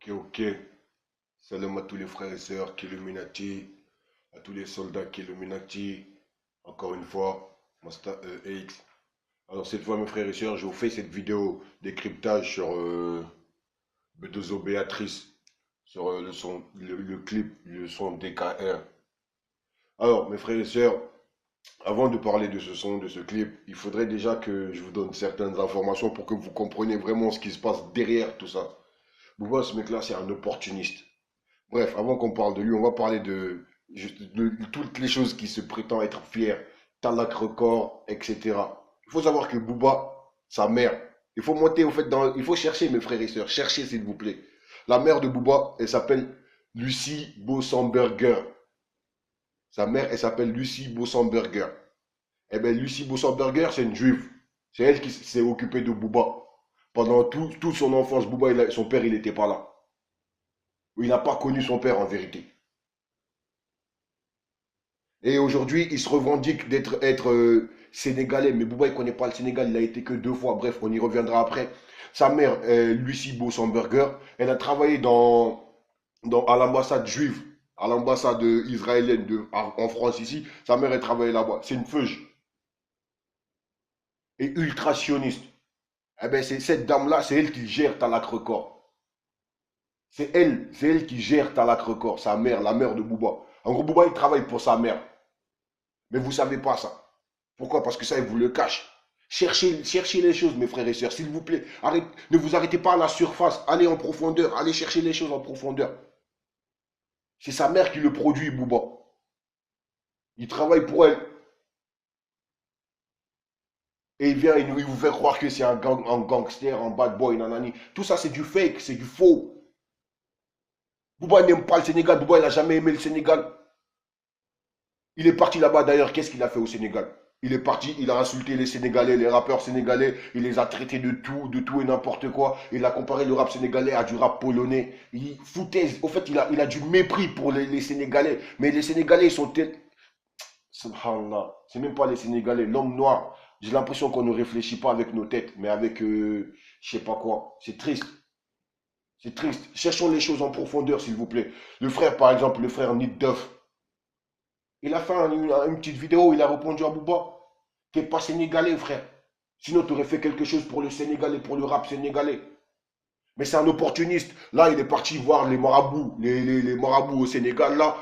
Ok, ok. Salam à tous les frères et sœurs qui Illuminati, à tous les soldats qui Illuminati. Encore une fois, Master EX. Alors cette fois, mes frères et sœurs, je vous fais cette vidéo décryptage sur B2O Béatrice, sur le son, le clip, le son DKR. Alors, mes frères et sœurs, avant de parler de ce son, de ce clip, il faudrait déjà que je vous donne certaines informations pour que vous compreniez vraiment ce qui se passe derrière tout ça. Bouba, ce mec-là, c'est un opportuniste. Bref, avant qu'on parle de lui, on va parler de toutes les choses qui se prétend être fier, Talak Record, etc. Il faut savoir que Booba, sa mère, il faut monter au fait il faut chercher mes frères et sœurs, cherchez s'il vous plaît. La mère de Booba, elle s'appelle Lucie Bossenberger. Sa mère, elle s'appelle Lucie Bossenberger. Eh bien, Lucie Bossenberger, c'est une juive. C'est elle qui s'est occupée de Booba. Pendant toute son enfance, Booba, son père, il n'était pas là. Il n'a pas connu son père en vérité. Et aujourd'hui, il se revendique d'être sénégalais. Mais Bouba, il ne connaît pas le Sénégal. Il a été que 2 fois. Bref, on y reviendra après. Sa mère, Lucie Bossenberger, elle a travaillé à l'ambassade juive, à l'ambassade israélienne en France ici. Sa mère, elle travaillait là-bas. C'est une feuge. Et ultra sioniste. Eh ben, c'est cette dame-là, c'est elle qui gère Talak Record. C'est elle qui gère Talak Record, sa mère, la mère de Bouba. En gros, Bouba, il travaille pour sa mère. Mais vous ne savez pas ça. Pourquoi? Parce que ça, il vous le cache. Cherchez les choses, mes frères et sœurs, s'il vous plaît. Ne vous arrêtez pas à la surface. Allez en profondeur. Allez chercher les choses en profondeur. C'est sa mère qui le produit, Bouba. Il travaille pour elle. Et il vient, il vous fait croire que c'est un gangster, un bad boy, nanani. Tout ça, c'est du fake, c'est du faux. Bouba n'aime pas le Sénégal. Bouba, il n'a jamais aimé le Sénégal. Il est parti là-bas d'ailleurs. Qu'est-ce qu'il a fait au Sénégal? Il est parti, il a insulté les Sénégalais, les rappeurs sénégalais, il les a traités de tout et n'importe quoi. Il a comparé le rap sénégalais à du rap polonais. Il foutait, au fait, il a du mépris pour les Sénégalais. Mais les Sénégalais, ils sont tels. Subhanallah, c'est même pas les Sénégalais, l'homme noir. J'ai l'impression qu'on ne réfléchit pas avec nos têtes, mais avec je sais pas quoi. C'est triste, c'est triste. Cherchons les choses en profondeur, s'il vous plaît. Le frère, par exemple, le frère Nid Duff, il a fait une petite vidéo, il a répondu à Bouba. T'es pas sénégalais, frère. Sinon, tu aurais fait quelque chose pour le Sénégalais, pour le rap sénégalais. Mais c'est un opportuniste. Là, il est parti voir les marabouts, les marabouts au Sénégal, là,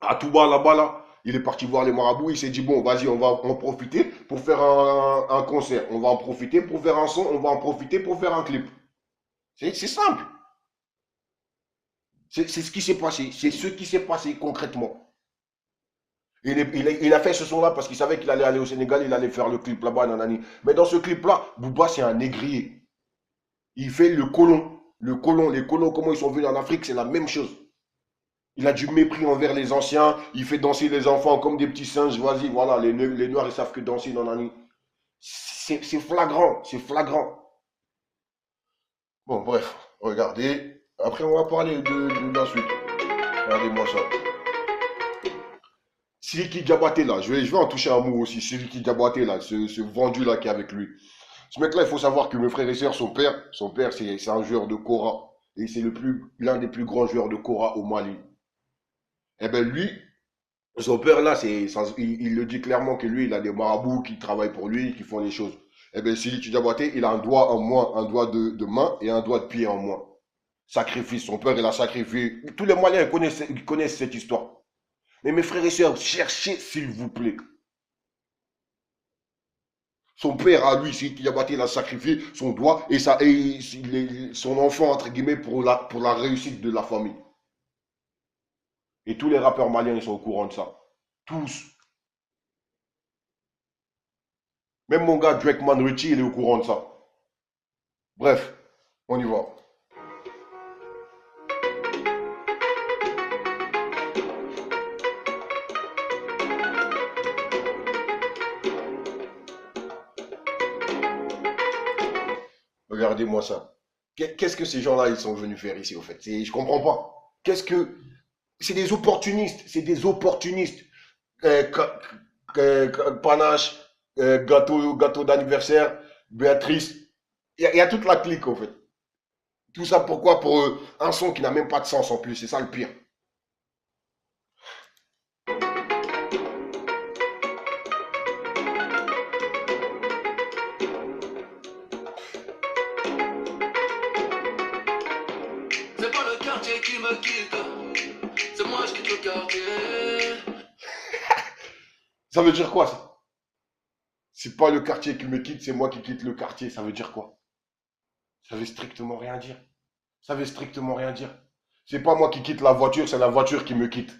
à Touba, là-bas, là. Il est parti voir les marabouts. Il s'est dit, bon, vas-y, on va en profiter pour faire un concert. On va en profiter pour faire un son. On va en profiter pour faire un clip. C'est simple. C'est ce qui s'est passé. C'est ce qui s'est passé concrètement. Il a fait ce son-là parce qu'il savait qu'il allait aller au Sénégal, il allait faire le clip là-bas, nanani. Mais dans ce clip-là, Booba, c'est un négrier. Il fait le colon. Le colon, les colons, comment ils sont venus en Afrique, c'est la même chose. Il a du mépris envers les anciens. Il fait danser les enfants comme des petits singes. Vas-y, voilà, les Noirs, ils savent que danser, nanani. C'est flagrant, c'est flagrant. Bon, bref, regardez. Après, on va parler de la suite. Regardez-moi ça. Siliki Diabaté, là, je vais en toucher un mot aussi. Siliki Diabaté, là, ce vendu-là qui est avec lui. Ce mec-là, il faut savoir que mes frères et sœurs, son père, c'est un joueur de Kora. Et c'est l'un des plus grands joueurs de Kora au Mali. Eh bien, lui, son père, là, il le dit clairement que lui, il a des marabouts qui travaillent pour lui, qui font les choses. Eh bien, Siliki Diabaté, il a un doigt en moins, un doigt de main et un doigt de pied en moins. Sacrifice, son père, il a sacrifié. Tous les Maliens ils connaissent cette histoire. Mais mes frères et sœurs, cherchez s'il vous plaît. Son père, à lui, c'est Diabaté, il a sacrifié son doigt et son enfant, entre guillemets, pour la réussite de la famille. Et tous les rappeurs maliens, ils sont au courant de ça. Tous. Même mon gars Drake Manrichi, il est au courant de ça. Bref, on y va. Regardez-moi ça. Qu'est-ce que ces gens-là, ils sont venus faire ici, au fait? Je comprends pas. Qu'est-ce que... C'est des opportunistes. C'est des opportunistes. Euh, Panache, gâteau d'anniversaire, Béatrice. Il y a toute la clique, en fait. Tout ça pourquoi? Pour un son qui n'a même pas de sens en plus. C'est ça le pire. C'est pas le quartier qui me quitte, c'est moi je quitte le quartier. Ça veut dire quoi ça? C'est pas le quartier qui me quitte, c'est moi qui quitte le quartier. Ça veut dire quoi? Ça veut strictement rien dire. Ça veut strictement rien dire. C'est pas moi qui quitte la voiture, c'est la voiture qui me quitte.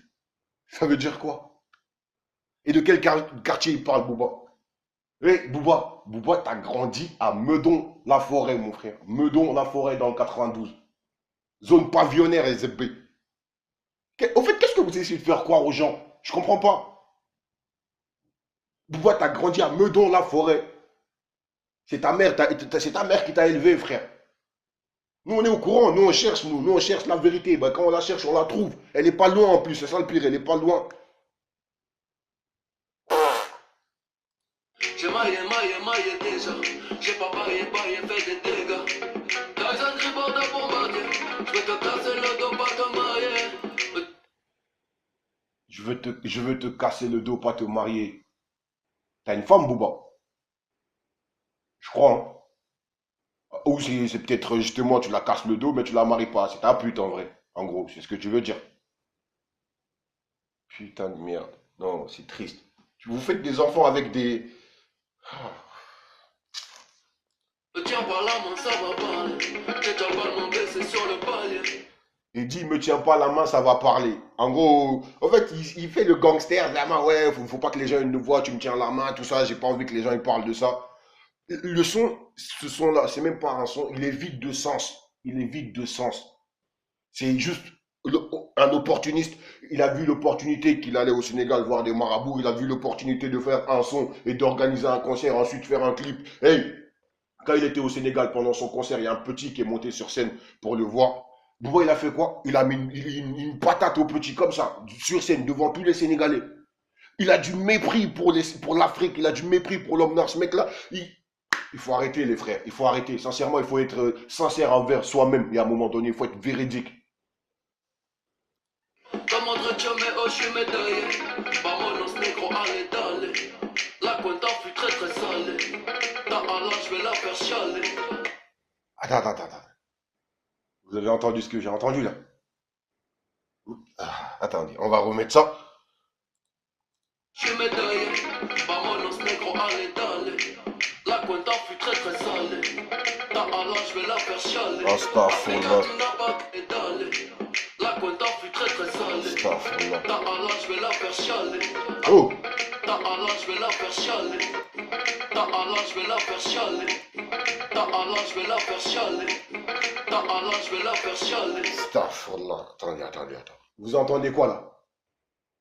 Ça veut dire quoi? Et de quel quartier il parle, Bouba? Eh, Bouba, t'as grandi à Meudon-la-Forêt, mon frère. Meudon-la-Forêt dans le 92. Zone pavillonnaire, SFB. Au fait, qu'est-ce que vous essayez de faire croire aux gens? Je comprends pas. Bouba, t'as grandi à Meudon-la-Forêt. C'est ta mère, c'est ta mère qui t'a élevé, frère. Nous, on est au courant, nous, on cherche la vérité. Ben, quand on la cherche, on la trouve. Elle n'est pas loin en plus, c'est ça le pire, elle n'est pas loin. J'ai maillé déjà. J'ai pas baillé, fait des dégâts. T'as un tribord de bombardier. Je vais te casser le dos, pas te marier. Je veux te casser le dos, pas te marier. T'as une femme, Bouba? Je crois, hein. Ou c'est peut-être justement, tu la casses le dos, mais tu la maries pas. C'est ta pute en vrai. En gros, c'est ce que tu veux dire. Putain de merde. Non, c'est triste. Vous faites des enfants avec des... Me tiens par la main, ça va parler. J'ai déjà le ballon baissé sur le palier. Il dit, me tiens pas la main, ça va parler. En gros, en fait, il fait le gangster, vraiment, ouais, faut pas que les gens nous voient, tu me tiens la main, tout ça, j'ai pas envie que les gens ils parlent de ça. Le son, ce son-là, c'est même pas un son, il est vide de sens. Il est vide de sens. C'est juste un opportuniste. Il a vu l'opportunité qu'il allait au Sénégal voir des marabouts, il a vu l'opportunité de faire un son et d'organiser un concert, ensuite faire un clip. Hey, quand il était au Sénégal pendant son concert, il y a un petit qui est monté sur scène pour le voir. Bouba, il a fait quoi? Il a mis une patate au petit comme ça, sur scène, devant tous les Sénégalais. Il a du mépris pour l'Afrique, il a du mépris pour l'homme noir. Ce mec-là, il faut arrêter les frères, il faut arrêter. Sincèrement, il faut être sincère envers soi-même et à un moment donné, il faut être véridique. Comme entretien, mais oh, je suis médaillé. Vámonos, négro, allez, d'aller. La cuenta fut très très salée. Ta Allah, je vais la faire chialer. Attends. Vous avez entendu ce que j'ai entendu là? Attendez, on va remettre ça. Je suis médaillé. Vámonos, négro, allez, d'aller. La cuenta fut très très salée. Ta Allah, je vais la faire chialer. Astaghfirullah. Tu n'as pas pédalé. La cuenta fut très très salée. Astaghfirullah. Ta Allah, je vais la faire chialer. Oh, Ta Allah, je vais la faire chialer. Ta Allah, je vais la faire chialer. Ta Allah, je vais la faire chialer. Ta Allah, je vais la faire chialer. astaghfirullah. Attendez. Vous entendez quoi là?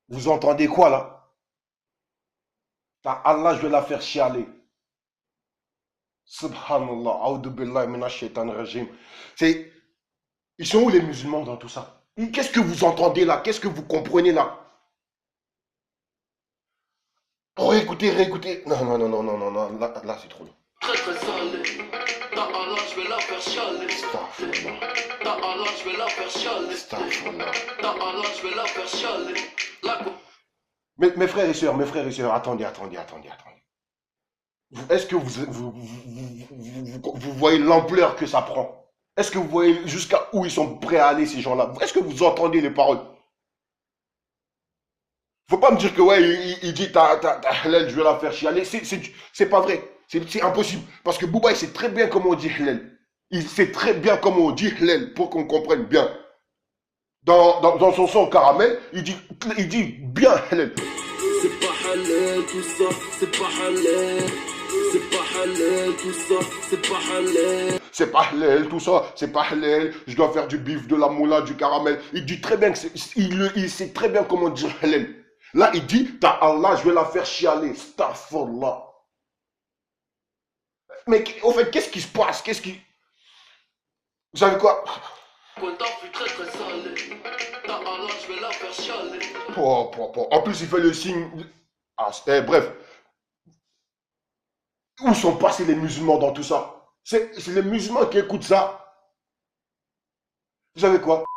Vous entendez quoi là? Ta Allah, je vais la faire chialer. Subhanallah, A'udhu billahi minash shaitanir rajim. C'est, ils sont où les musulmans dans tout ça? Qu'est-ce que vous entendez là? Qu'est-ce que vous comprenez là? Réécoutez. Non, là c'est trop long. Très très salé. Ta Allah, je vais la faire chialer. Astaghfirullah. Ta Allah, je vais la faire chialer. Astaghfirullah. Ta Allah, je vais la faire chialer. La Mes frères et sœurs, attendez. Est-ce que vous voyez l'ampleur que ça prend? Est-ce que vous voyez jusqu'à où ils sont prêts à aller, ces gens-là? Est-ce que vous entendez les paroles? Faut pas me dire que, ouais, il dit, ta halal, je vais la faire chialer. C'est pas vrai. C'est impossible. Parce que Bouba, il sait très bien comment on dit halal. Il sait très bien comment on dit halal, pour qu'on comprenne bien. Dans son son caramel, il dit bien halal. c'est pas halal tout ça, c'est pas halal. C'est pas halal tout ça, c'est pas halal. C'est pas halal, tout ça, c'est pas halal. Je dois faire du bif, de la moula, du caramel. Il dit très bien que il sait très bien comment dire halal. Là, il dit, ta Allah, je vais la faire chialer. Astaghfirullah. Mais au fait, qu'est-ce qui se passe? Vous savez quoi? Content fut très très salé. Ta Allah, je vais la faire chialer. En plus, il fait le signe. Bref. Où sont passés les musulmans dans tout ça? C'est les musulmans qui écoutent ça. Vous savez quoi?